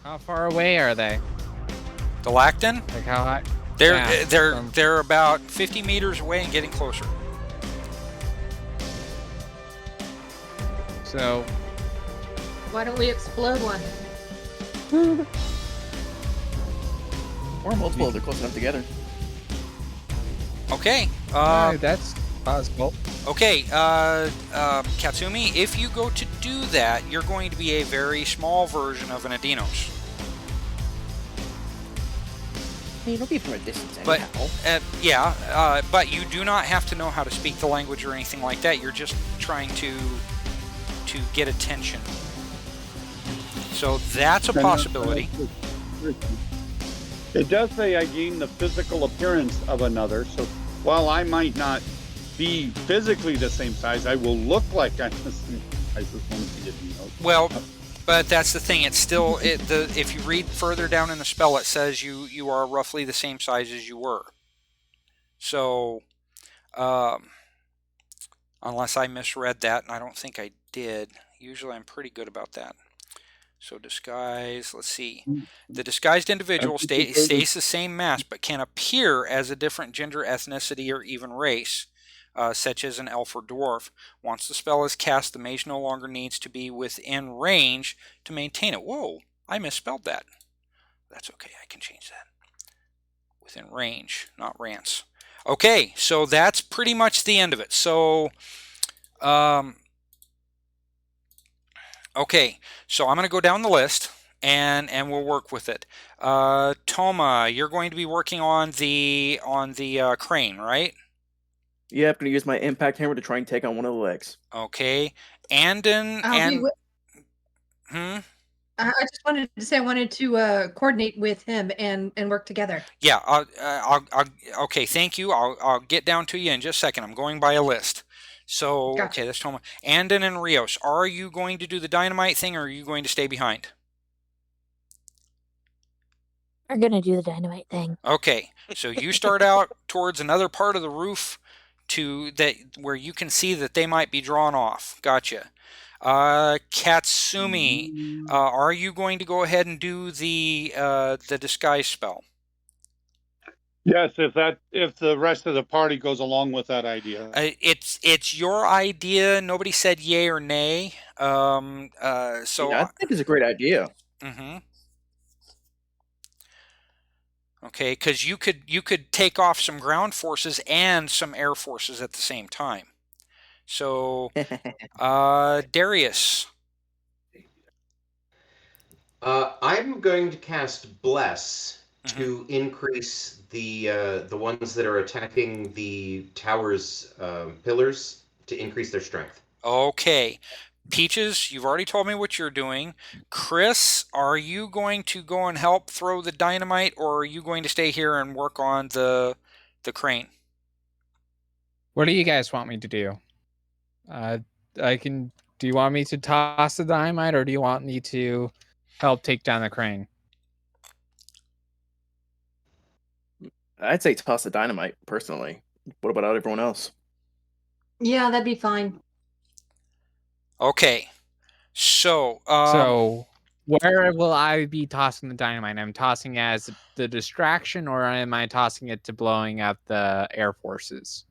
How far away are they? The lactin? Like how high? They're about 50 meters away and getting closer. So Why don't we explode one? Or multiple, they're close enough together. Okay. that's possible. Okay, Katsumi, if you go to do that, you're going to be a very small version of an Edeinos. I mean, it'll be from a distance But anyhow. but you do not have to know how to speak the language or anything like that. You're just trying to get attention. So that's a possibility. It does say I gain the physical appearance of another, so while I might not be physically the same size, I will look like I'm the same size as one of the Edeinos. Well, but that's the thing. It's still if you read further down in the spell, it says you are roughly the same size as you were. So, unless I misread that, and I don't think I did. Usually, I'm pretty good about that. So disguise. Let's see. The disguised individual stays the same mask, but can appear as a different gender, ethnicity, or even race. Such as an elf or dwarf. Once the spell is cast, the mage no longer needs to be within range to maintain it. Whoa, I misspelled that. That's okay, I can change that. Within range, not rants. Okay, so that's pretty much the end of it. So, okay, so I'm going to go down the list and we'll work with it. Toma, you're going to be working on the crane, right? Yeah, I'm going to use my impact hammer to try and take on one of the legs. Okay. Andon I just wanted to say I wanted to coordinate with him and work together. Yeah. Okay. Thank you. I'll get down to you in just a second. I'm going by a list. So Gotcha. Okay, that's Toma. Andon and Rios, are you going to do the dynamite thing, or are you going to stay behind? We're gonna do the dynamite thing. Okay. So you start out towards another part of the roof where you can see that they might be drawn off. Gotcha. Katsumi, are you going to go ahead and do the disguise spell? Yes, if the rest of the party goes along with that idea. It's your idea. Nobody said yay or nay. So yeah, I think it's a great idea. Mm-hmm. Okay, because you could take off some ground forces and some air forces at the same time. So, Darius. I'm going to cast Bless to increase the ones that are attacking the tower's pillars to increase their strength. Okay. Peaches, you've already told me what you're doing. Chris, are you going to go and help throw the dynamite, or are you going to stay here and work on the crane? What do you guys want me to do? Do you want me to toss the dynamite, or do you want me to help take down the crane? I'd say toss the dynamite, personally. What about everyone else? Yeah, that'd be fine. Okay. So where will I be tossing the dynamite? I'm tossing it as the distraction, or am I tossing it to blowing up the air forces?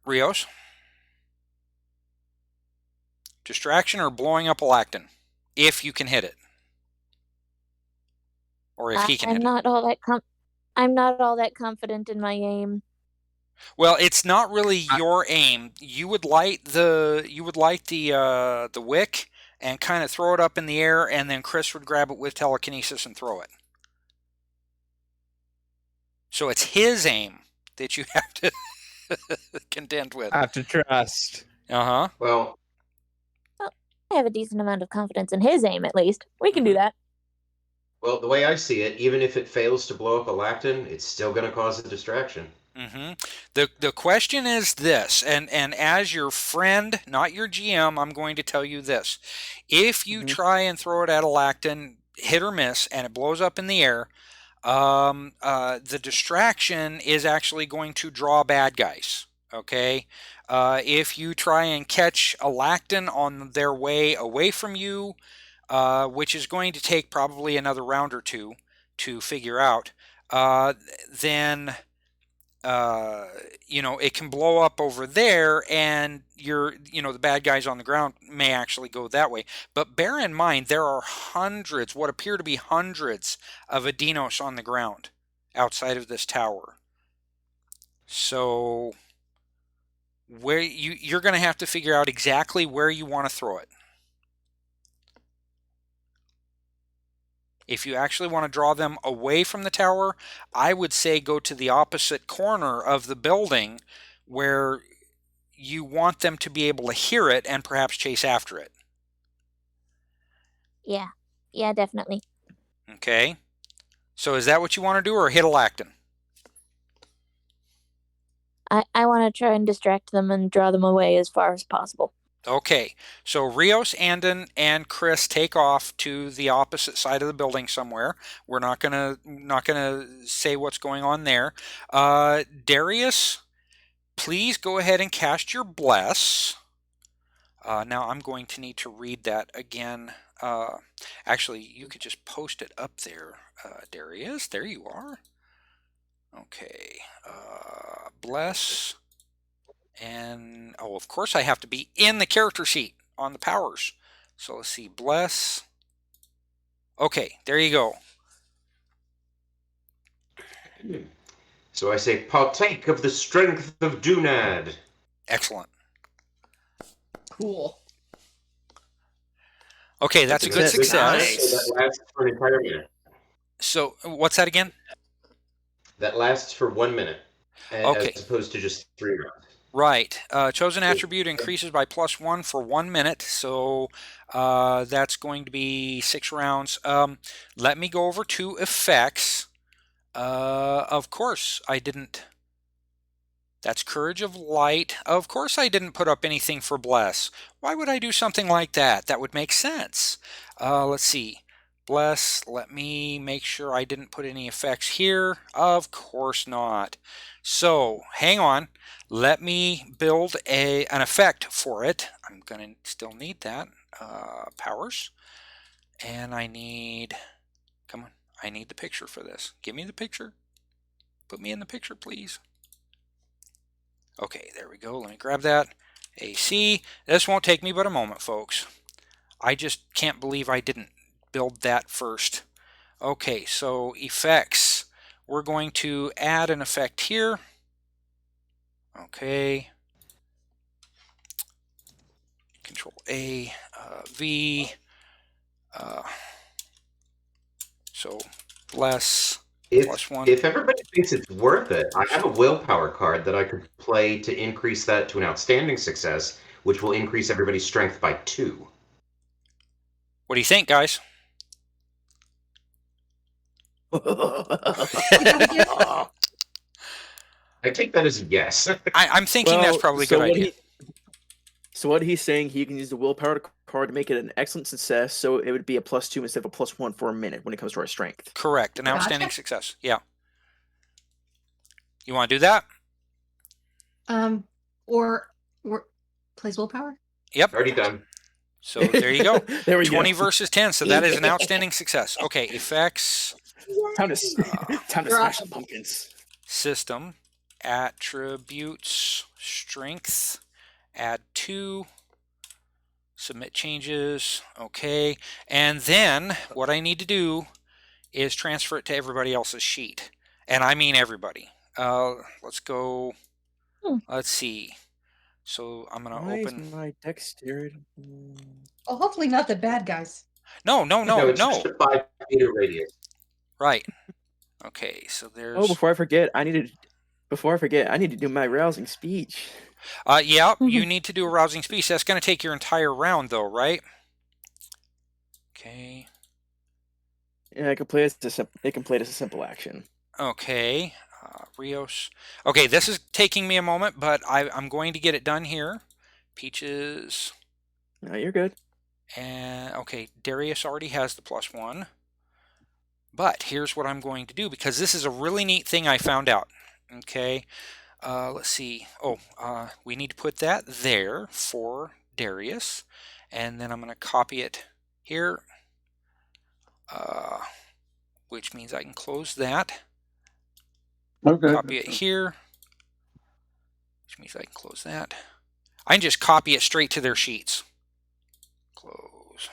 Rios? Distraction or blowing up a lactin, if you can hit it. Or if he can hit it. I'm not all that confident in my aim. Well, it's not really your aim. You would light the wick and kind of throw it up in the air, and then Chris would grab it with telekinesis and throw it. So it's his aim that you have to contend with. I have to trust. Well, I have a decent amount of confidence in his aim, at least. We can do that. Well, the way I see it, even if it fails to blow up a lactin, it's still going to cause a distraction. The question is this, and as your friend, not your GM, I'm going to tell you this. If you try and throw it at a lactin, hit or miss, and it blows up in the air, the distraction is actually going to draw bad guys. Okay? If you try and catch a lactin on their way away from you, which is going to take probably another round or two to figure out, then it can blow up over there, and the bad guys on the ground may actually go that way. But bear in mind, there are hundreds, what appear to be hundreds, of Edeinos on the ground outside of this tower. So where you're going to have to figure out exactly where you want to throw it. If you actually want to draw them away from the tower, I would say go to the opposite corner of the building where you want them to be able to hear it and perhaps chase after it. Yeah, definitely. Okay. So is that what you want to do, or hit a lactin? I want to try and distract them and draw them away as far as possible. Okay, so Rios, Andon, and Chris take off to the opposite side of the building somewhere. We're not gonna say what's going on there. Darius, please go ahead and cast your bless. Now I'm going to need to read that again. Actually, you could just post it up there, Darius. There you are. Okay, bless. And, of course I have to be in the character sheet on the powers. So let's see, bless. Okay, there you go. So I say, partake of the strength of Dunad. Excellent. Cool. Okay, that's a good success. Nice. So that lasts for an entire minute. So, what's that again? That lasts for 1 minute, Okay. as opposed to just 3 rounds. Right. Chosen attribute increases by +1 for 1 minute, so that's going to be 6 rounds. Let me go over to effects. Of course, I didn't. That's Courage of Light. Of course, I didn't put up anything for Bless. Why would I do something like that? That would make sense. Let's see. Bless. Let me make sure I didn't put any effects here. Of course not. So, hang on. Let me build an effect for it. I'm going to still need that. Powers. And I need... Come on. I need the picture for this. Give me the picture. Put me in the picture, please. Okay, there we go. Let me grab that. AC. This won't take me but a moment, folks. I just can't believe I didn't build that first. Okay, so effects. We're going to add an effect here. Okay. Control A, V. So less +1. If everybody thinks it's worth it, I have a willpower card that I could play to increase that to an outstanding success, which will increase everybody's strength by 2. What do you think, guys? I take that as a yes. I'm thinking that's probably a good idea. So what he's saying, he can use the willpower card to make it an excellent success, so it would be a +2 instead of a +1 for a minute when it comes to our strength. Correct. An Gotcha. outstanding success. Yeah. You want to do that? Or plays willpower? Yep. Already done. So there you go. There we 20 go. versus 10. So that is an outstanding success. Okay. Effects. Time to smash some pumpkins. System. Attributes. Strength. Add 2. Submit changes. Okay. And then what I need to do is transfer it to everybody else's sheet. And I mean everybody. Let's go. Let's see. So I'm going to open. My dexterity. Oh, hopefully not the bad guys. No. It's just a 5 meter radius. Right. Okay. So there's. Oh, before I forget, I need to do my rousing speech. Yeah, you need to do a rousing speech. That's going to take your entire round, though, right? Okay. Yeah, it can play as a simple action. Okay. Rios. Okay, this is taking me a moment, but I'm going to get it done here. Peaches. No, you're good. And okay, Darius already has the +1. But here's what I'm going to do, because this is a really neat thing I found out. Okay. Let's see. Oh, we need to put that there for Darius. And then I'm going to copy it here. which means I can close that. Okay. Copy it here, which means I can close that. I can just copy it straight to their sheets. Close.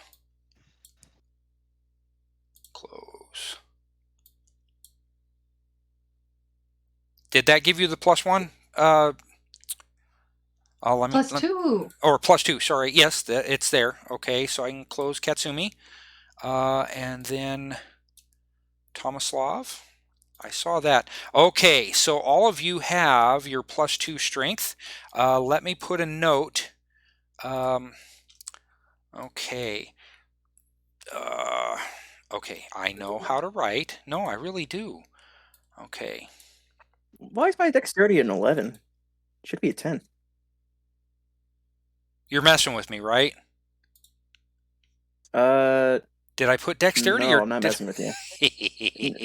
Close. Did that give you the +1? +2. Or +2, sorry. Yes, it's there. Okay, so I can close Katsumi. And then Tomislav. I saw that. Okay, so all of you have your +2 strength. Let me put a note. Okay. Okay, I know how to write. No, I really do. Okay. Why is my dexterity an 11? Should be a 10. You're messing with me, right? Did I put dexterity? No, or I'm not did... messing with you.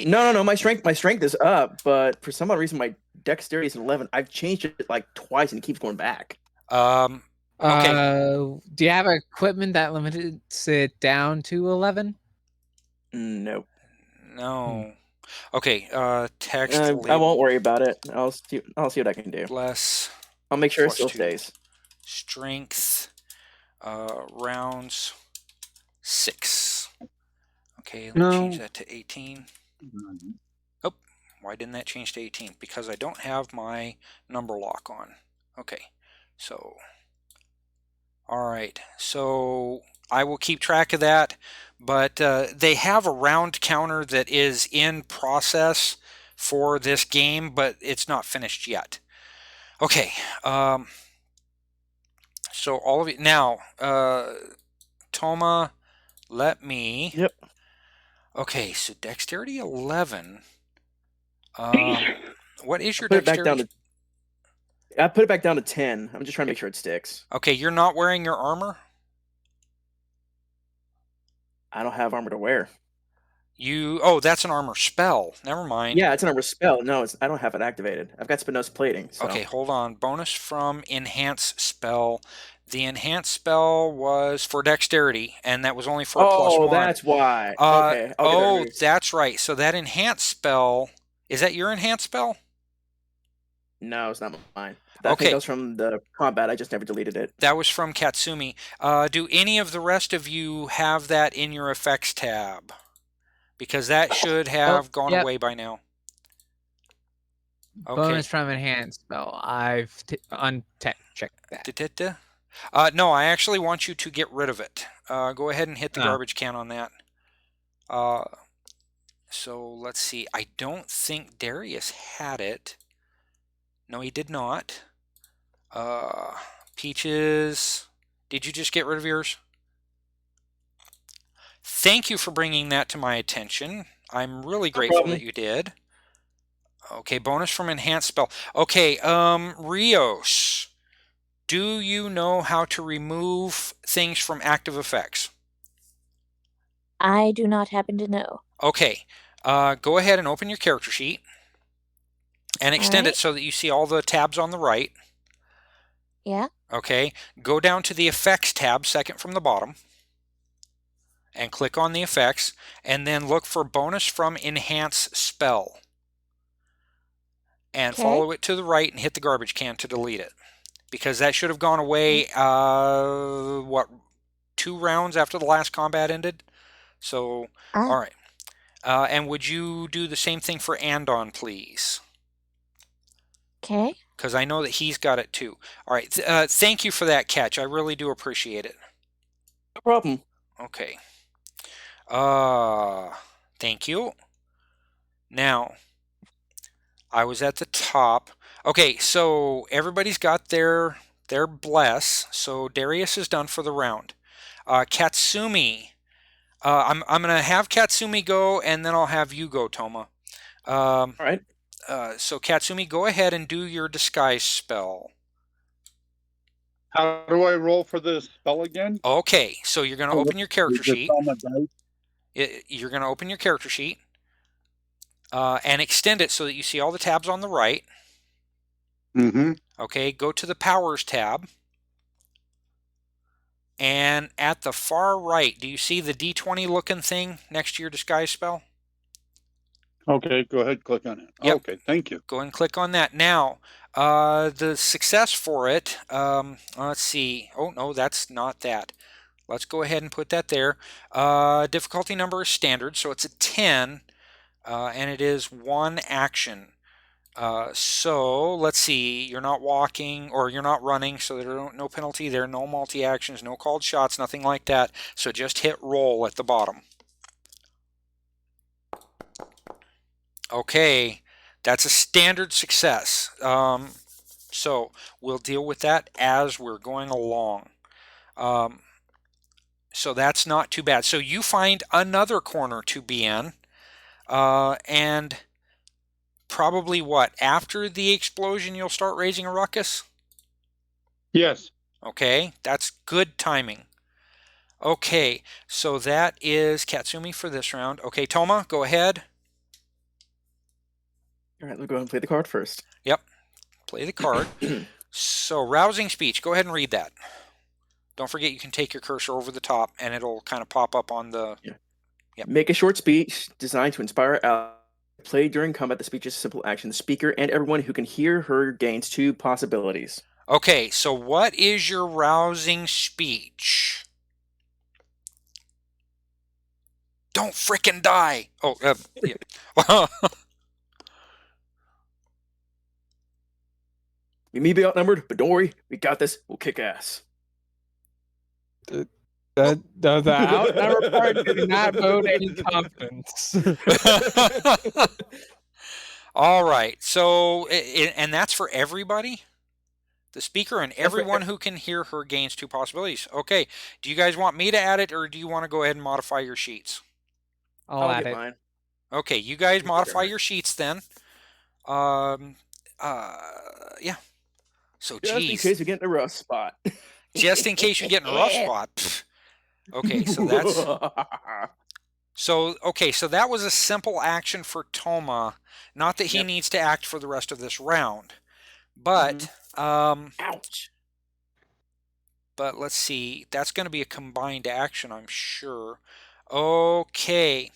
No. My strength is up, but for some odd reason my dexterity is an 11. I've changed it like twice and it keeps going back. Okay. Do you have equipment that limits it down to 11? No. No. Okay. Text. I won't worry about it. I'll see what I can do. Bless. I'll make sure it still +2. stays. Strength. Rounds 6. Okay, let me change that to 18. Oh, why didn't that change to 18? Because I don't have my number lock on. Okay, so, all right, so I will keep track of that, but they have a round counter that is in process for this game, but it's not finished yet. Okay, so all of you, now, Toma, let me... Yep. Okay, so dexterity 11. What is your I put dexterity? I put it back down to 10. I'm just trying to make sure it sticks. Okay, you're not wearing your armor? I don't have armor to wear. Oh, that's an armor spell. Never mind. Yeah, it's an armor spell. No, I don't have it activated. I've got Spinoza plating. So. Okay, hold on. Bonus from enhance spell. The enhance spell was for dexterity, and that was only for a +1. Oh, that's why. Okay. That's right. So that enhance spell, is that your enhance spell? No, it's not mine. Okay. I think that was from the combat. I just never deleted it. That was from Katsumi. Do any of the rest of you have that in your effects tab? Because that should have gone away by now. Okay. Bonus from enhanced spell. I've checked that. No, I actually want you to get rid of it. Go ahead and hit the garbage can on that. So let's see. I don't think Darius had it. No, he did not. Peaches, did you just get rid of yours? Thank you for bringing that to my attention. I'm really grateful that you did. Okay, bonus from enhanced spell. Okay, Rios, do you know how to remove things from active effects? I do not happen to know. Okay, go ahead and open your character sheet and extend it so that you see all the tabs on the right. Yeah. Okay, go down to the effects tab, second from the bottom, and click on the effects, and then look for bonus from enhance spell. And follow it to the right and hit the garbage can to delete it. Because that should have gone away, 2 rounds after the last combat ended? So, all right. And would you do the same thing for Andon, please? Okay. Because I know that he's got it too. All right. Thank you for that catch. I really do appreciate it. No problem. Okay. Thank you. Now, I was at the top. Okay, so everybody's got their bless. So Darius is done for the round. Katsumi, I'm gonna have Katsumi go, and then I'll have you go, Toma. All right. So Katsumi, go ahead and do your disguise spell. How do I roll for this spell again? Okay, so you're gonna open your character sheet. On my dice? You're gonna open your character sheet. And extend it so that you see all the tabs on the right. Mm-hmm. Okay, go to the Powers tab. And at the far right, do you see the D20 looking thing next to your disguise spell? Okay, go ahead, click on it. Yep. Okay, thank you. Go ahead and click on that. Now, the success for it, let's see. Oh, no, that's not that. Let's go ahead and put that there. Difficulty number is standard, so it's a 10, and it is 1 action. So let's see, you're not walking or you're not running, so there's no penalty there, no multi-actions, no called shots, nothing like that. So just hit roll at the bottom. Okay, that's a standard success. So we'll deal with that as we're going along. So that's not too bad. So you find another corner to be in, and probably what, after the explosion you'll start raising a ruckus? Yes. Okay, that's good timing. Okay, so that is Katsumi for this round. Okay, Toma, go ahead. All right, let's go ahead and play the card first. Yep, play the card. So, rousing speech, go ahead and read that. Don't forget you can take your cursor over the top and it'll kind of pop up on the... Yeah. Yep. Make a short speech designed to inspire allies. Play during combat. The speech is a simple action. The speaker and everyone who can hear her gains 2 possibilities. Okay, so what is your rousing speech? Don't frickin' die! Oh, yeah. We may be outnumbered, but don't worry. We got this. We'll kick ass. The outnumber part did not vote any confidence. All right, so, and that's for everybody? The speaker and everyone who can hear her gains 2 possibilities. Okay, do you guys want me to add it, or do you want to go ahead and modify your sheets? I'll add get it. mine. Okay, you guys modify your sheets then. Yeah. So, Just in geez. case we get in a rough spot. Just in case you get in a rough spot. Pfft. Okay, so that's... So that was a simple action for Toma. Not that he needs to act for the rest of this round. But, ouch. But let's see. That's going to be a combined action, I'm sure. Okay.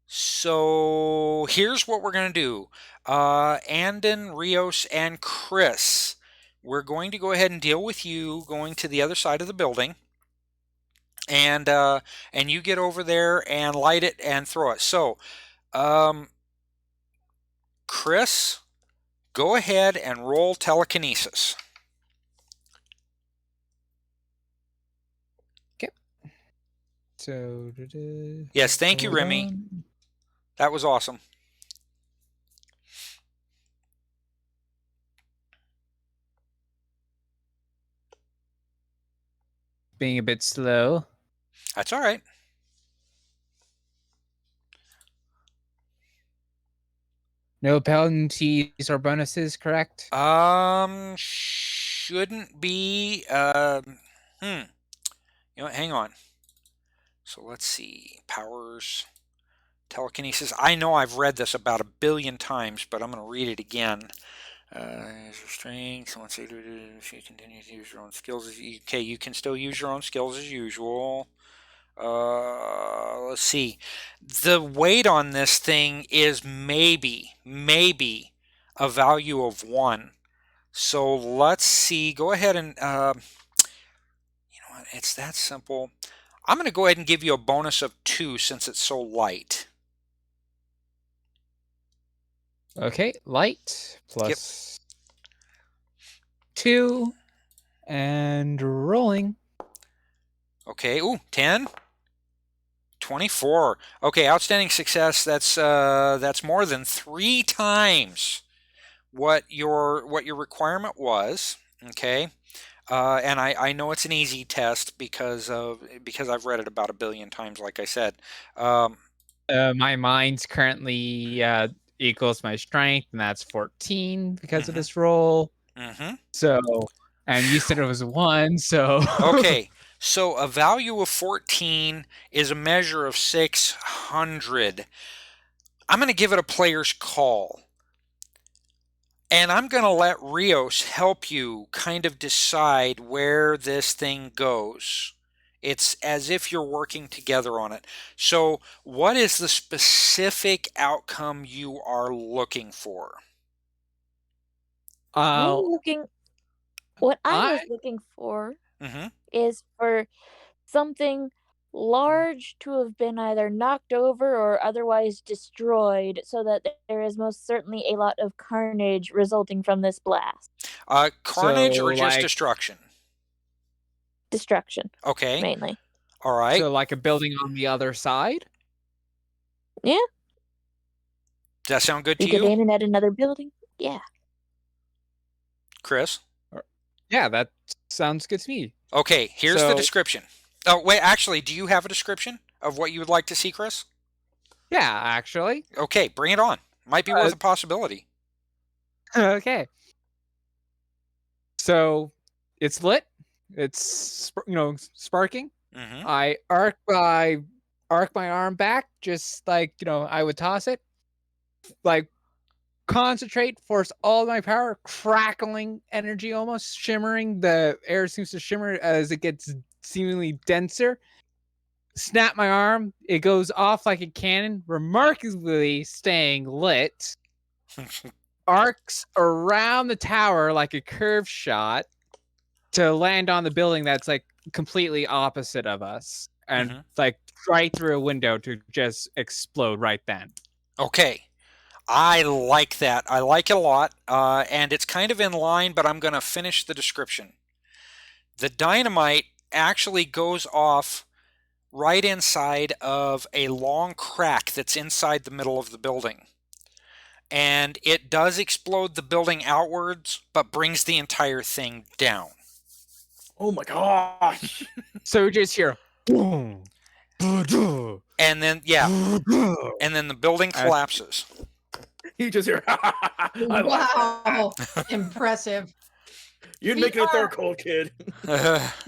So here's what we're going to do. Andon, Rios, and Chris, we're going to go ahead and deal with you going to the other side of the building. And you get over there and light it and throw it. So, Chris, go ahead and roll telekinesis. Okay. So, yes, thank you, Remy. That was awesome. Being a bit slow. That's all right. No penalties or bonuses, correct? Shouldn't be. You know what? Hang on. So let's see. Powers, telekinesis. I know I've read this about 1 billion times, but I'm going to read it again. Strength. Someone say if you continue to use your own skills. Okay, you can still use your own skills as usual. Let's see. The weight on this thing is maybe a value of 1. So let's see. Go ahead and, you know what? It's that simple. I'm going to go ahead and give you a bonus of 2 since it's so light. Okay, light plus 2 and rolling. Okay, ooh, 10. 24. Okay, outstanding success. That's more than 3 times what your requirement was. Okay, and I know it's an easy test because I've read it about 1 billion times, like I said. My mind's currently equals my strength, and that's 14 because of this roll. So, and you said it was 1, so okay. So a value of 14 is a measure of 600. I'm going to give it a player's call. And I'm going to let Rios help you kind of decide where this thing goes. It's as if you're working together on it. So, what is the specific outcome you are looking for? I'm looking. What I was I- looking for Mm-hmm. is for something large to have been either knocked over or otherwise destroyed, so that there is most certainly a lot of carnage resulting from this blast. Carnage So, or just like- destruction? Destruction, Okay. mainly. All right. So like a building on the other side? Yeah. Does that sound good We to could you, aim it at another building. Yeah. Chris? Yeah, that sounds good to me. Okay, here's the So- description. Oh, wait, actually, do you have a description of what you would like to see, Chris? Yeah, actually. Okay, bring it on. Might be worth a possibility. Okay. So it's lit. It's sparking. Mm-hmm. I arc my arm back, just like I would toss it. Like concentrate, force all my power, crackling energy, almost shimmering. The air seems to shimmer as it gets seemingly denser. Snap my arm. It goes off like a cannon, remarkably staying lit. Arcs around the tower like a curved shot to land on the building that's like completely opposite of us, and like right through a window to just explode right then. Okay. I like that. I like it a lot, and it's kind of in line, but I'm going to finish the description. The dynamite actually goes off right inside of a long crack that's inside the middle of the building. And it does explode the building outwards, but brings the entire thing down. Oh my gosh. So we just hear boom, boom, And then, yeah, and then the building collapses. You just hear, Wow. Impressive. You'd We make it a are- third cold kid.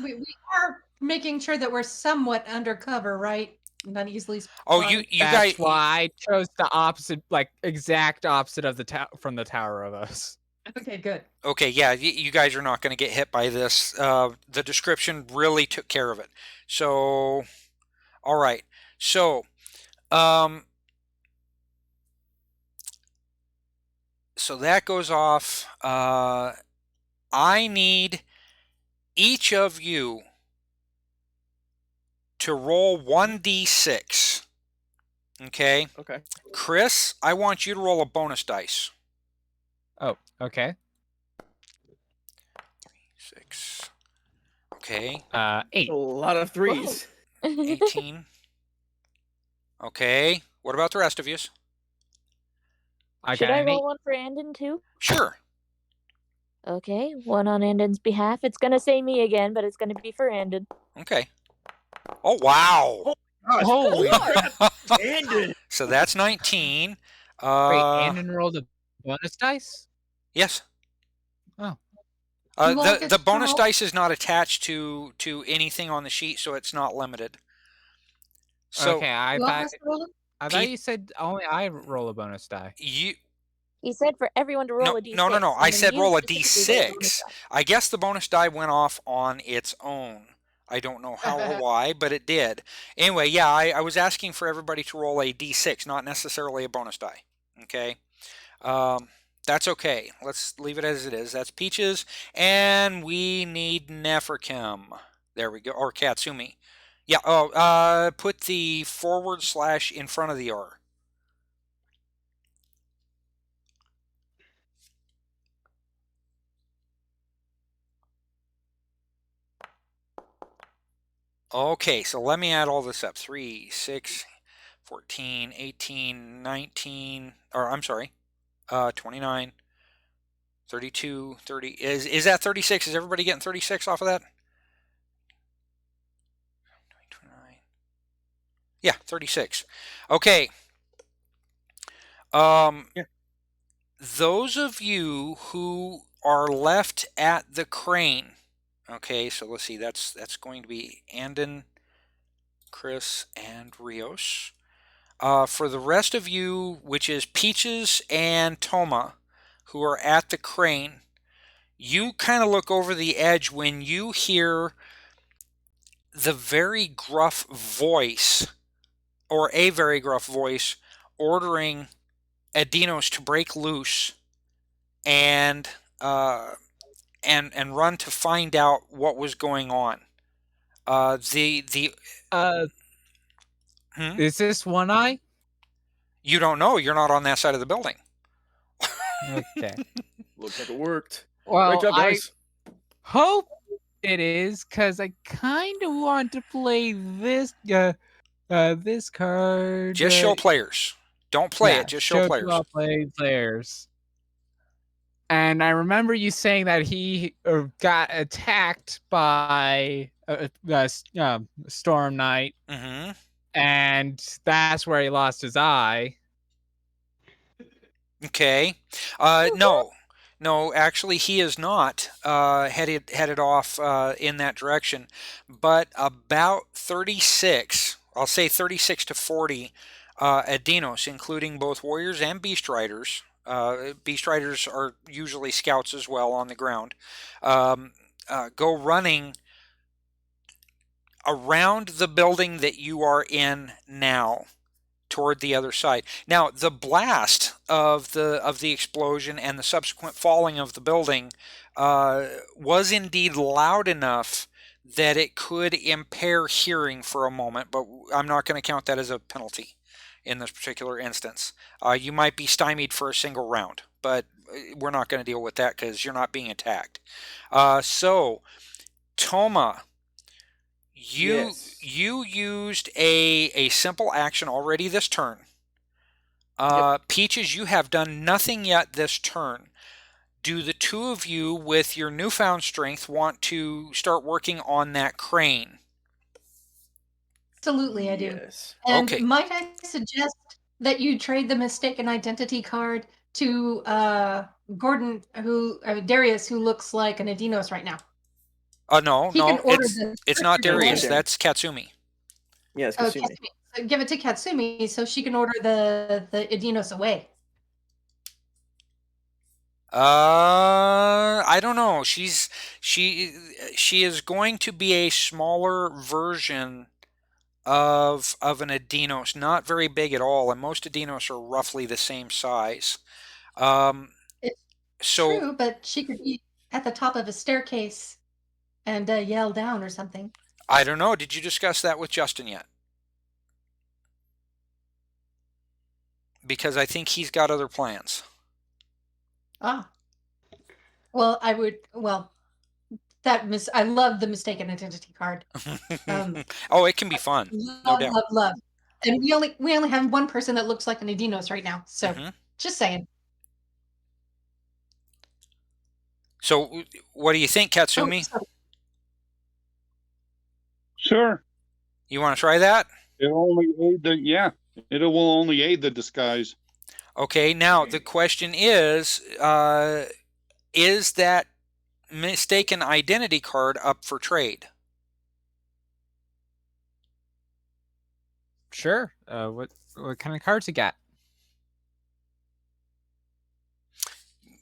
We are making sure that we're somewhat undercover, right? Not easily. Oh, spotted. you That's guys. why I chose the opposite, like exact opposite of the from the tower of us. Okay, good. Okay, yeah, you guys are not going to get hit by this. The description really took care of it. So, all right. So, so that goes off. I need each of you to roll 1d6. Okay? Okay. Chris, I want you to roll a bonus dice. Oh, okay. 6. Okay. 8. A lot of threes. 18. Okay. What about the rest of you? I Should got I an 8. roll one for Andon too? Sure. Okay, one on Andon's behalf. It's gonna say me again, but it's gonna be for Andon. Okay. Oh, wow. Gosh, Holy Andon. So that's 19. Wait, Andon rolled a bonus dice? Yes. Oh. You won't get The to bonus roll? dice is not attached to anything on the sheet, so it's not limited. So Okay, I You want thought us to roll it? you said only I roll a bonus die. you He said for everyone to roll No, a d6. no, no, no. I and then said you roll a specifically roll a bonus d6. die. I guess the bonus die went off on its own. I don't know how or why, but it did. Anyway, yeah, I was asking for everybody to roll a d6, not necessarily a bonus die. Okay? That's okay. Let's leave it as it is. That's Peaches, and we need Neferkem. There we go. Or Katsumi. Yeah, put the / in front of the R. Okay, so let me add all this up. 3, 6, 14, 18, 19, or I'm sorry, 29, 32, 30. Is that 36? Is everybody getting 36 off of that? 29. Yeah, 36. Okay. Those of you who are left at the crane. Okay, so let's see. That's going to be Andon, Chris, and Rios. For the rest of you, which is Peaches and Toma, who are at the crane. You kind of look over the edge when you hear the very gruff voice, or a very gruff voice, ordering Edeinos to break loose and run to find out what was going on. Is this One Eye? You don't know. You're not on that side of the building. Okay. Looks like it worked. Well, Great job, guys. hope it is, because I kind of want to play this this card. Just show players. Don't play it. Just show players. To all players. And I remember you saying that he got attacked by Storm Knight, Mm-hmm. and that's where he lost his eye. Okay. No. Actually, he is not headed off in that direction. But about 36, I'll say 36 to 40 Edeinos, including both warriors and beast riders. Beast riders are usually scouts as well on the ground. Go running around the building that you are in now, toward the other side. Now, the blast of the explosion and the subsequent falling of the building was indeed loud enough that it could impair hearing for a moment, but I'm not going to count that as a penalty in this particular instance. You might be stymied for a single round, but we're not going to deal with that because you're not being attacked. So, Toma, you used a simple action already this turn. Peaches, you have done nothing yet this turn. Do the two of you, with your newfound strength, want to start working on that crane? Absolutely, I do. Yes. And Okay. might I suggest that you trade the mistaken identity card to Gorden, Darius, who looks like an Edeinos right now. No, He can order it's not the Darius. order. That's Katsumi. Yes, Oh, Katsumi. Katsumi. So give it to Katsumi so she can order the Edeinos away. I don't know. She is going to be a smaller version of an Edeinos, not very big at all, and most Edeinos are roughly the same size. It's So true, but she could be at the top of a staircase and yell down or something. I don't know. Did you discuss that with Justin yet? Because I think he's got other plans. Ah. Well, I love the mistaken identity card. Oh, it can be fun. Love, doubt. love. And we only have one person that looks like an Edeinos right now. So just saying. So what do you think, Katsumi? Sure. You want to try that? It will only aid the disguise. Okay, now the question is that mistaken identity card up for trade? Sure. What kind of cards you got?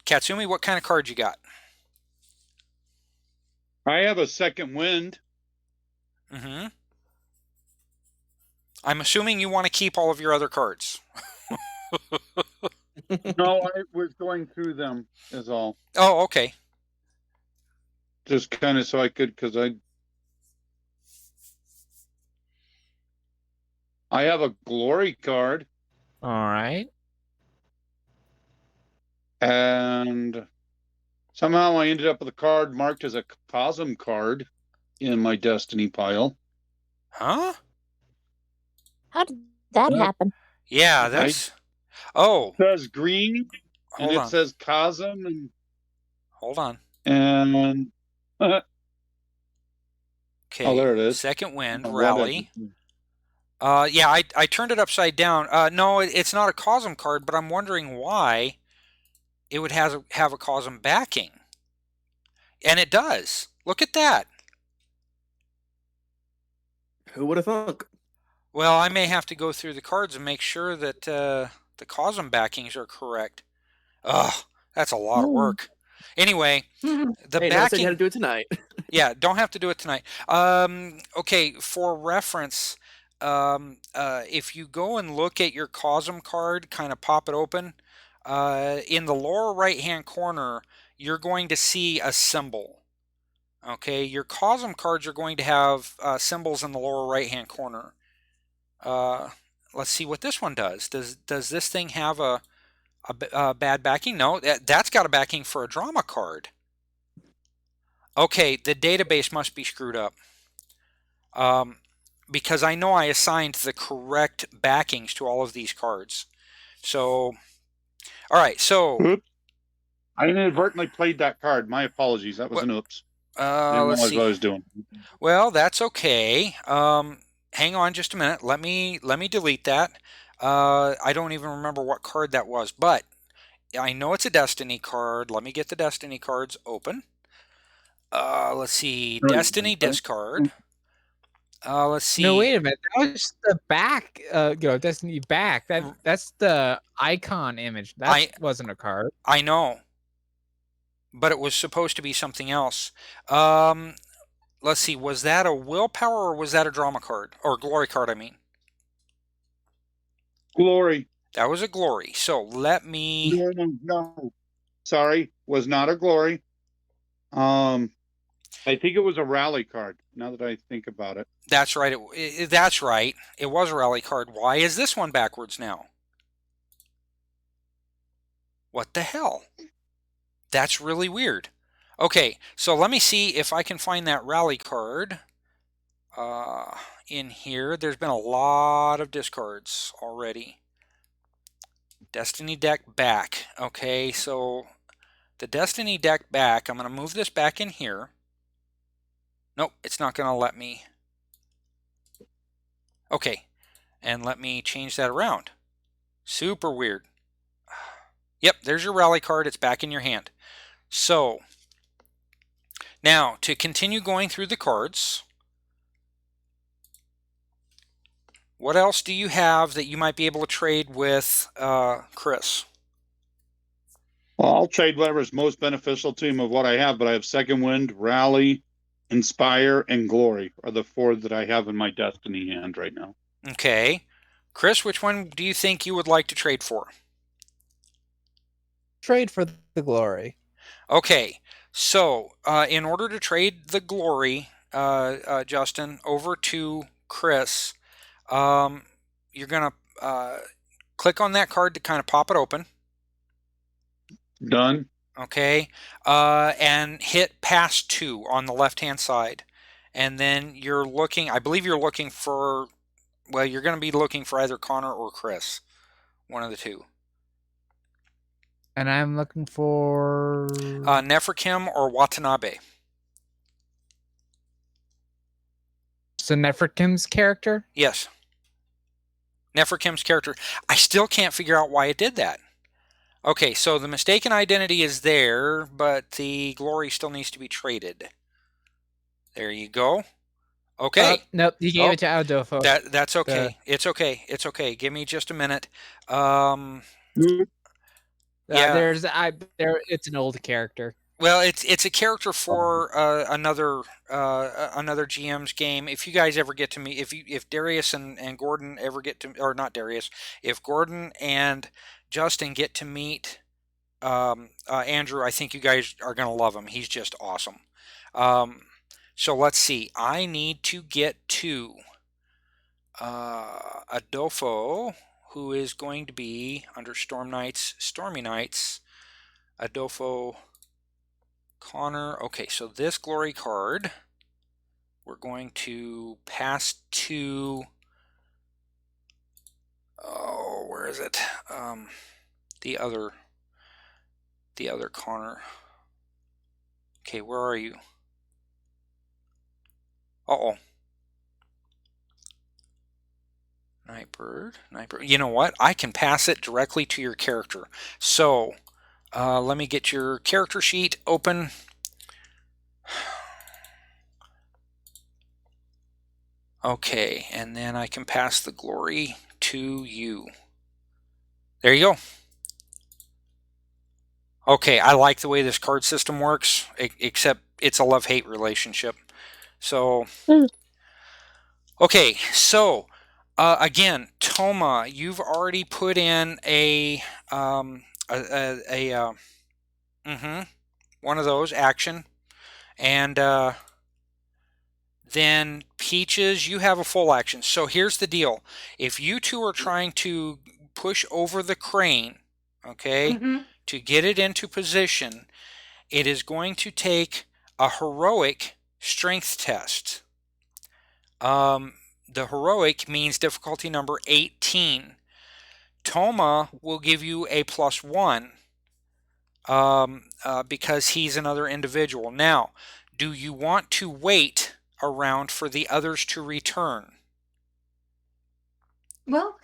Katsumi, what kind of card you got? I have a second wind. Mm-hmm. I'm assuming you want to keep all of your other cards. No, I was going through them is all. Oh, okay. Just kind of so I could, because I have a glory card. All right. And somehow I ended up with a card marked as a Cosm card in my destiny pile. Huh? How did that happen? Yeah, that's... Oh. It says green, and it says Cosm, and... Hold on. And... Okay. Oh, there it is. Second wind, rally. Yeah, I turned it upside down. No, it's not a Cosm card, but I'm wondering why it would have a Cosm backing. And it does. Look at that. Who would have thunk? Well, I may have to go through the cards and make sure that the Cosm backings are correct. Ugh, That's a lot of work. Anyway, the Hey, no one said you had to backing. do it tonight. Yeah, don't have to do it tonight. Okay, for reference, if you go and look at your Cosm card, kind of pop it open, in the lower right-hand corner, you're going to see a symbol. Okay, your Cosm cards are going to have symbols in the lower right-hand corner. Let's see what this one does. Does this thing have a bad backing? No, that's got a backing for a drama card. Okay, the database must be screwed up. Because I know I assigned the correct backings to all of these cards. So, all right, so... Oops. I inadvertently played that card. My apologies. That was an oops. I didn't realize what I was doing. Well, that's okay. Hang on just a minute. Let me delete that. I don't even remember what card that was, but I know it's a Destiny card. Let me get the Destiny cards open. Let's see. Destiny discard. Let's see. No, wait a minute. That was the back. Destiny back. That's the icon image. That wasn't a card. I know, but it was supposed to be something else. Let's see. Was that a willpower or was that a drama card or glory card? I mean, glory. That was a glory. So let me. No. Sorry, was not a glory. I think it was a rally card. Now that I think about it. That's right. That's right. It was a rally card. Why is this one backwards now? What the hell? That's really weird. Okay, so let me see if I can find that rally card in here. There's been a lot of discards already. Destiny deck back. Okay, so the Destiny deck back, I'm going to move this back in here. Nope, it's not going to let me. Okay, and let me change that around. Super weird. Yep, there's your rally card. It's back in your hand. So, now to continue going through the cards, what else do you have that you might be able to trade with Chris? Well, I'll trade whatever's most beneficial to him of what I have, but I have Second Wind, Rally, Inspire, and Glory are the 4 that I have in my Destiny hand right now. Okay. Chris, which one do you think you would like to trade for? Trade for the glory. Okay. So, in order to trade the glory, Justin, over to Chris, you're going to click on that card to kind of pop it open. Done. Okay. And hit pass 2 on the left-hand side. And then you're looking, I believe you're looking for, well, you're going to be looking for either Connor or Chris. One of the two. And I'm looking for... Neferkim or Watanabe. So Neferkim's character? Yes. Neferkim's character. I still can't figure out why it did that. Okay, so the mistaken identity is there, but the glory still needs to be traded. There you go. Okay. Nope, you gave it to Adolfo. That's okay. It's okay. It's okay. Give me just a minute. Yeah, it's an old character. Well, it's a character for another GM's game. If you guys ever get to meet, if Darius and Gordon ever get to, or not Darius, if Gordon and Justin get to meet Andrew, I think you guys are gonna love him. He's just awesome. So let's see. I need to get to Adolfo, who is going to be under Stormy Nights. Adolfo. Connor. Okay, so this glory card, we're going to pass to, oh, where is it? The other Connor. Okay, where are you? Uh-oh. Nightbird. You know what? I can pass it directly to your character. So, let me get your character sheet open. Okay, and then I can pass the glory to you. There you go. Okay, I like the way this card system works, except it's a love-hate relationship. So, okay, so again, Toma, you've already put in one of those action, and then Peaches, you have a full action. So here's the deal: if you two are trying to push over the crane, okay, Mm-hmm. to get it into position, it is going to take a heroic strength test. The heroic means difficulty number 18. Toma will give you a +1 because he's another individual. Now, do you want to wait around for the others to return? Well,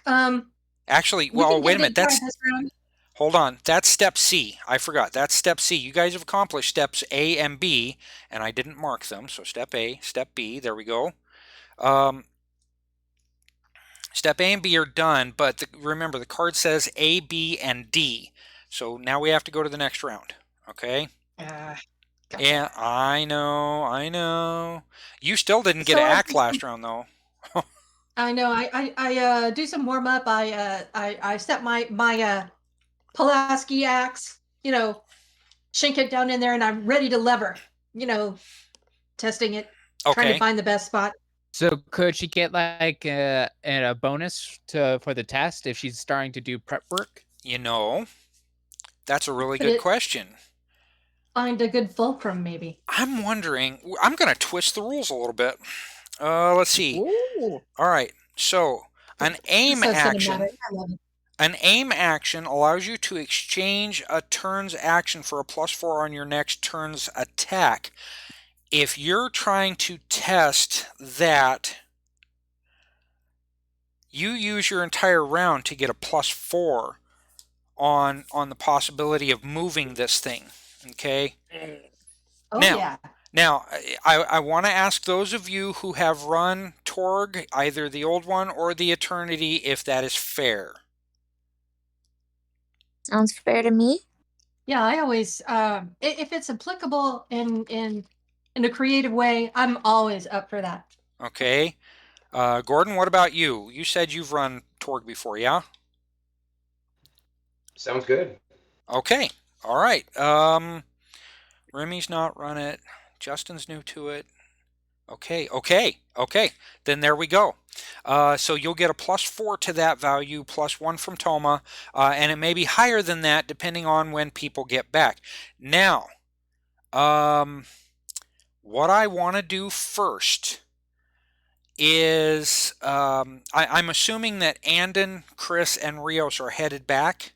Actually, we well, can wait a get minute. to try That's this round. Hold on. That's step C. I forgot. That's step C. You guys have accomplished steps A and B, and I didn't mark them. So step A, step B. There we go. Step A and B are done, but remember the card says A, B, and D. So now we have to go to the next round. Okay? Gotcha. Yeah, I know. You still didn't get So an I act do last some- round, though. I know. I do some warm up. I set my Pulaski axe. Shink it down in there, and I'm ready to lever. Testing it, trying Okay. to find the best spot. So could she get like a bonus for the test if she's starting to do prep work? That's a really Could good it- question. Find a good fulcrum, maybe. I'm wondering, I'm going to twist the rules a little bit. Let's see. Ooh. All right. So, an aim So action. cinematic. I love it. An aim action allows you to exchange a turn's action for a +4 on your next turn's attack. If you're trying to test that, you use your entire round to get a +4 on the possibility of moving this thing. Okay? Oh Now- yeah. Now, I want to ask those of you who have run Torg, either the old one or the Eternity, if that is fair. Sounds fair to me. Yeah, I always if it's applicable in a creative way, I'm always up for that. Okay. Gordon, what about you? You said you've run Torg before, yeah? Sounds good. Okay. All right. Remy's not run it. Justin's new to it. Okay. Then there we go. So you'll get a +4 to that value, +1 from Toma, and it may be higher than that depending on when people get back. Now, what I want to do first is I'm assuming that Andon, Chris, and Rios are headed back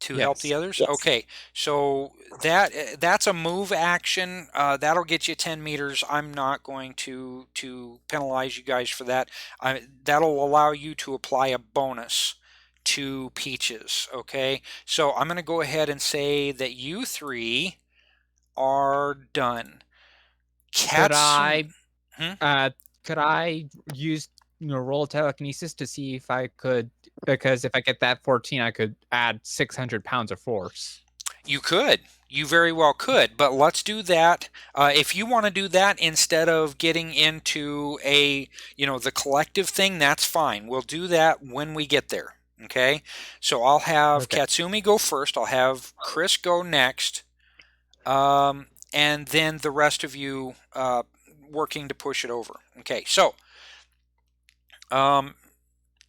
to help the Yes. others. Yes. Okay, so that's a move action. That'll get you 10 meters. I'm not going to penalize you guys for that. That'll allow you to apply a bonus to Peaches. Okay, so I'm going to go ahead and say that you three are done. Could I Hmm? could I use roll telekinesis to see if I could, because if I get that 14 I could add 600 pounds of force. You could. You very well could, but let's do that. If you want to do that instead of getting into the collective thing, that's fine. We'll do that when we get there. Okay? So I'll have Okay. Katsumi go first. I'll have Chris go next. And then the rest of you working to push it over. Okay, so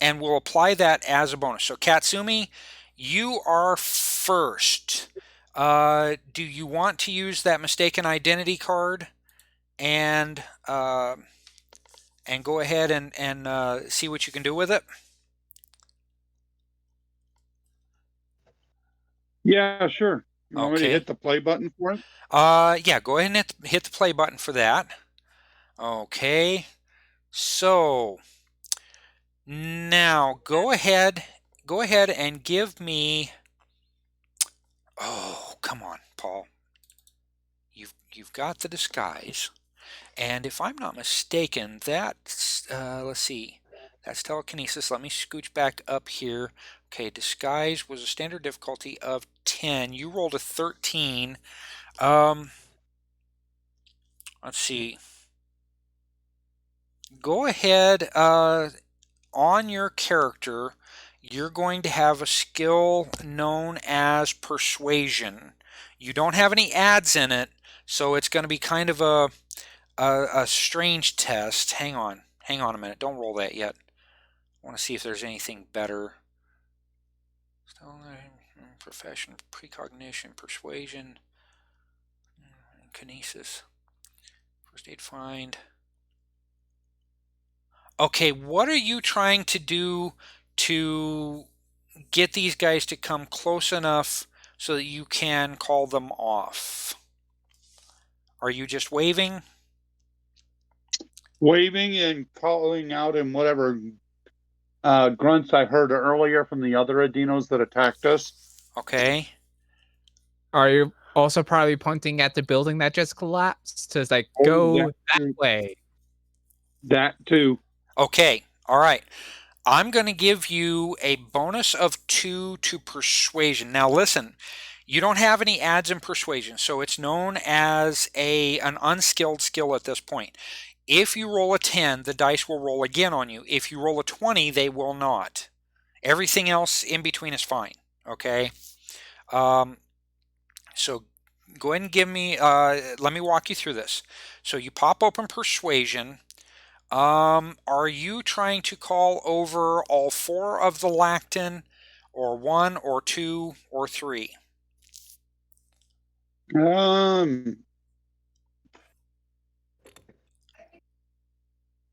and we'll apply that as a bonus. So Katsumi, you are first. Do you want to use that mistaken identity card and go ahead and see what you can do with it? Yeah, sure. You want me to Okay. hit the play button for it? Yeah, go ahead and hit the play button for that. Okay. So now go ahead and give me. Oh, come on, Paul. You've got the disguise, and if I'm not mistaken, that's let's see, That's telekinesis. Let me scooch back up here. Okay, disguise was a standard difficulty of 10. You rolled a 13. Let's see. Go ahead. On your character, you're going to have a skill known as persuasion. You don't have any adds in it, so it's going to be kind of a strange test. Hang on a minute. Don't roll that yet. I want to see if there's anything better. Profession, precognition, persuasion, kinesis, first aid find. Okay, what are you trying to do to get these guys to come close enough so that you can call them off? Are you just waving? Waving and calling out in whatever grunts I heard earlier from the other Edeinos that attacked us. Okay. Are you also probably pointing at the building that just collapsed? So it's like, go that way. That too. Okay. All right. I'm going to give you a bonus of 2 to persuasion. Now listen, you don't have any adds in persuasion, so it's known as an unskilled skill at this point. If you roll a 10, the dice will roll again on you. If you roll a 20, they will not. Everything else in between is fine. Okay? So go ahead and give me, let me walk you through this. So you pop open persuasion. Are you trying to call over all 4 of the lactin, or 1, or 2, or 3?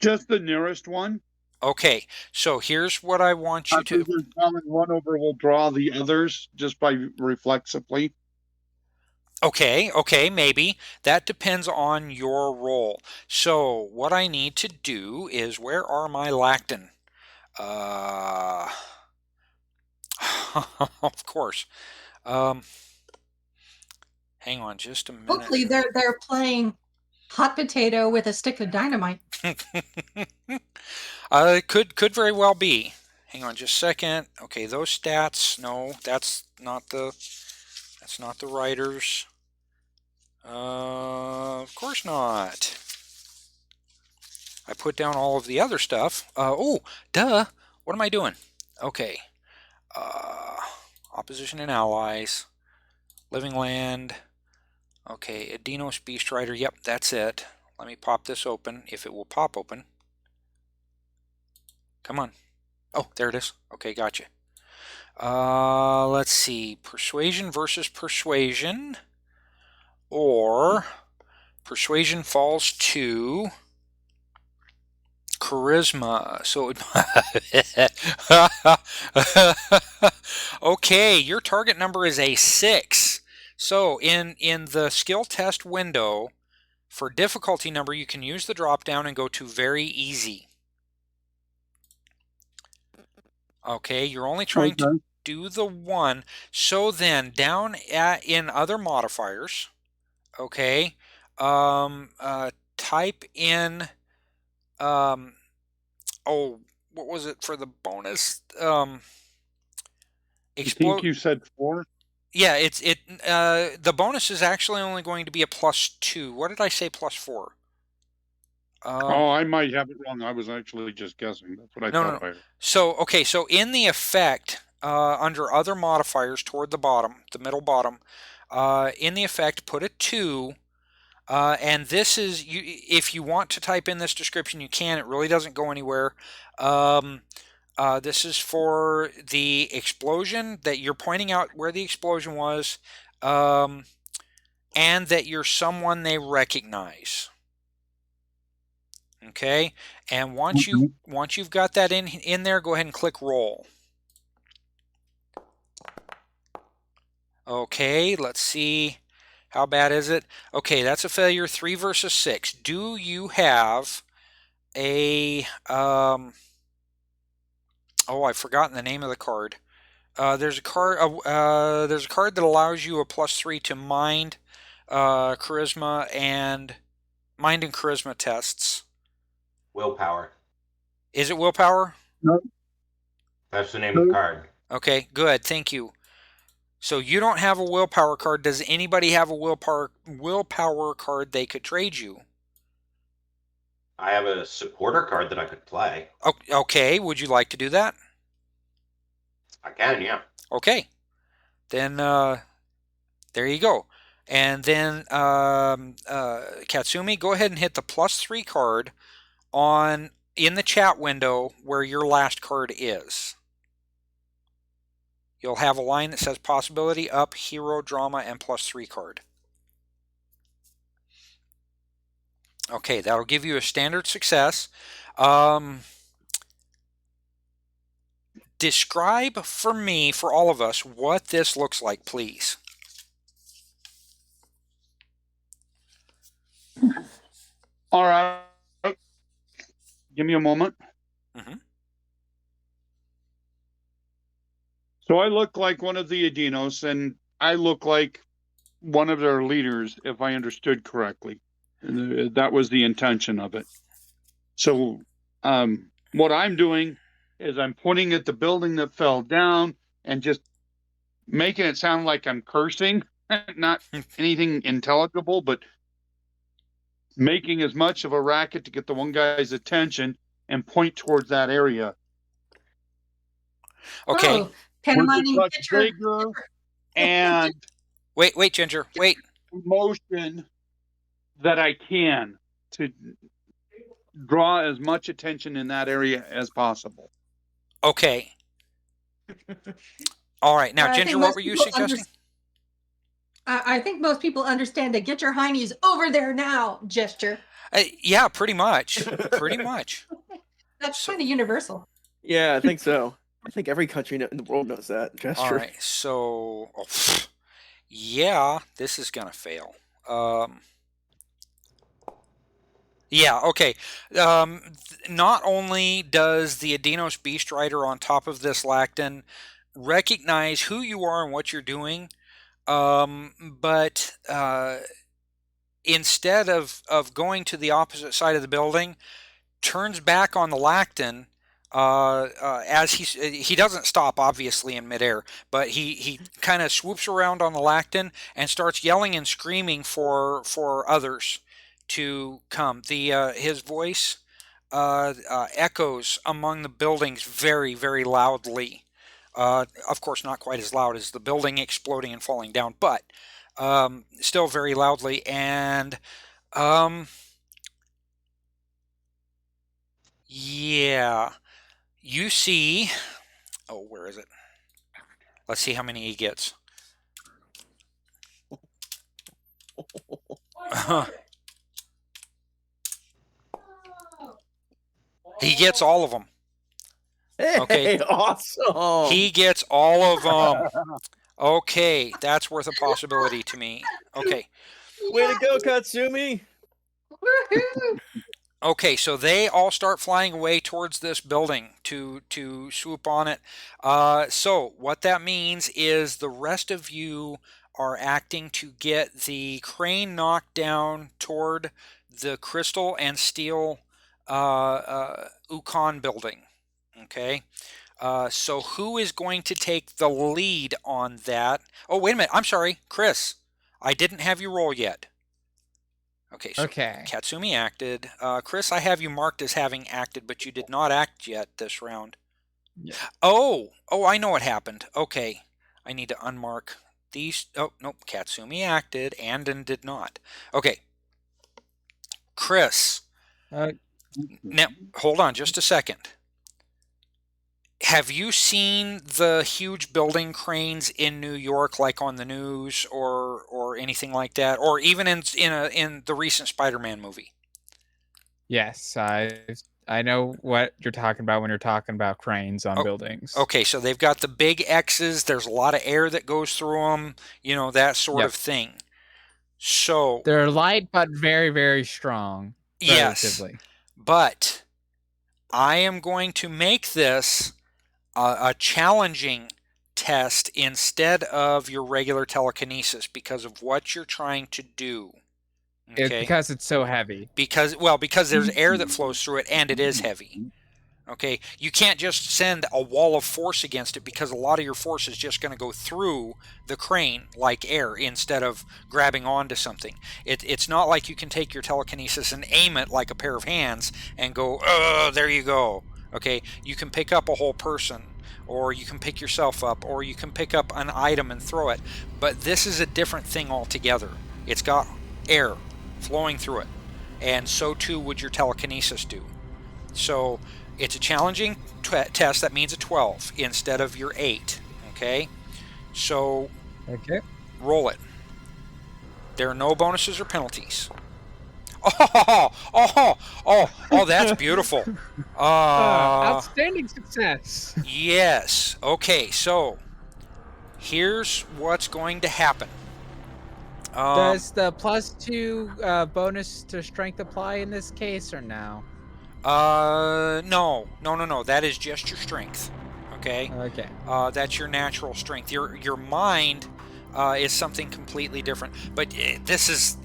Just the nearest one. Okay, so here's what I want you to... Calling one over will draw the others just by reflexively. Okay, maybe. That depends on your roll. So what I need to do is, where are my lactin? Of course. Hang on just a minute. Hopefully they're playing hot potato with a stick of dynamite. Could very well be. Hang on just a second. Okay, those stats. No, that's not the writers. Of course not. I put down all of the other stuff. Oh, duh. What am I doing? Okay. Opposition and allies. Living land. Okay, Edeinos Beast Rider. Yep, that's it. Let me pop this open, if it will pop open. Come on. Oh, there it is. Okay, gotcha. Let's see. Persuasion versus persuasion. Or persuasion falls to charisma. So okay, your target number is a 6. So in the skill test window, for difficulty number, you can use the drop down and go to very easy. Okay, you're only trying to do the 1. So then down in other modifiers, okay, type in, oh, what was it for the bonus? I think you said 4. Yeah, the bonus is actually only going to be a +2. What did I say? +4. I might have it wrong. I was actually just guessing. That's what I thought. No. So, okay, so in the effect, under other modifiers toward the bottom, the middle bottom, in the effect, put a 2, and this is, if you want to type in this description, you can. It really doesn't go anywhere. This is for the explosion, that you're pointing out where the explosion was, and that you're someone they recognize. Okay, and once you've got that in there, go ahead and click roll. Okay, let's see. How bad is it? Okay, that's a failure. 3 versus 6. Do you have a oh, I've forgotten the name of the card. There's a card that allows you a +3 to mind, charisma, and mind and charisma tests. Willpower. Is it willpower? No. That's the name of the card. Okay, good. Thank you. So you don't have a willpower card. Does anybody have a willpower card they could trade you? I have a supporter card that I could play. Okay, would you like to do that? I can, yeah. Okay. Then there you go. And then Katsumi, go ahead and hit the +3 card in the chat window where your last card is. You'll have a line that says possibility up, hero, drama, and +3 card. Okay, that'll give you a standard success. Describe for me, for all of us, what this looks like, please. All right. Give me a moment. Mm-hmm. So I look like one of the Edeinos, and I look like one of their leaders, if I understood correctly. That was the intention of it. So what I'm doing is I'm pointing at the building that fell down and just making it sound like I'm cursing, not anything intelligible, but making as much of a racket to get the one guy's attention and point towards that area. Okay. Oh, pantomiming Bigger and wait, Ginger, wait. Motion that I can to draw as much attention in that area as possible. Okay. All right. Now, Ginger, what were you suggesting? I think most people understand the "get your heinies over there now" gesture. Yeah, pretty much. Pretty much. That's kind of universal. Yeah, I think so. I think every country in the world knows that gesture. All right. So, yeah, this is going to fail. Yeah, okay. Not only does the Edeinos Beast Rider on top of this Lacton recognize who you are and what you're doing, but instead of going to the opposite side of the building, turns back on the Lacton as he doesn't stop, obviously, in midair, but he kind of swoops around on the Lacton and starts yelling and screaming for others to come. His voice echoes among the buildings very, very loudly. Of course, not quite as loud as the building exploding and falling down, but still very loudly. And yeah, you see. Oh, where is it? Let's see how many he gets. He gets all of them. Hey, awesome. He gets all of them. Okay, that's worth a possibility to me. Okay. Way to go, Katsumi. Woohoo! Okay, so they all start flying away towards this building to swoop on it. So what that means is the rest of you are acting to get the crane knocked down toward the crystal and steel Ukhaan building. Okay, so who is going to take the lead on that? Oh, wait a minute. I'm sorry, Chris. I didn't have you roll yet. Okay, so Okay. Katsumi acted. Chris, I have you marked as having acted, but you did not act yet this round. Yeah. Oh, I know what happened. Okay, I need to unmark these. Oh, nope, Katsumi acted, Andon did not. Okay, Chris. Now, hold on just a second. Have you seen the huge building cranes in New York, like on the news or anything like that, or even in the recent Spider-Man movie? Yes, I know what you're talking about when you're talking about cranes on buildings. Okay, so they've got the big X's. There's a lot of air that goes through them. You know, that sort of thing. So they're light but very, very strong. Yes, but I am going to make this a challenging test instead of your regular telekinesis because of what you're trying to do. Okay? Because it's so heavy. Because there's air that flows through it and it is heavy. Okay, you can't just send a wall of force against it because a lot of your force is just going to go through the crane like air instead of grabbing onto something. It's not like you can take your telekinesis and aim it like a pair of hands and go, oh, there you go. Okay, you can pick up a whole person, or you can pick yourself up, or you can pick up an item and throw it. But this is a different thing altogether. It's got air flowing through it, and so too would your telekinesis do. So it's a challenging test. That means a 12 instead of your 8. Okay? So Okay. roll it. There are no bonuses or penalties. Oh, that's beautiful. Outstanding success. Yes. Okay, so here's what's going to happen. Does the +2 bonus to strength apply in this case or no? No. That is just your strength. Okay. Okay. That's your natural strength. Your mind is something completely different. But this is,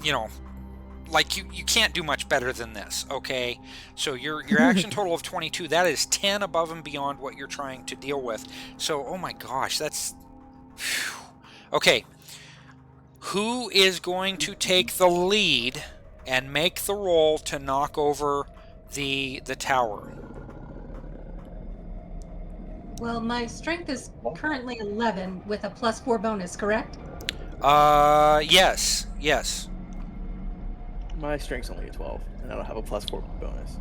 like you can't do much better than this. Okay. So your action total of 22. That is 10 above and beyond what you're trying to deal with. So oh my gosh, that's. Whew. Okay. Who is going to take the lead and make the roll to knock over the tower? Well, my strength is currently 11 with a +4 bonus, correct? Yes. My strength's only a 12, and I don't have a +4 bonus.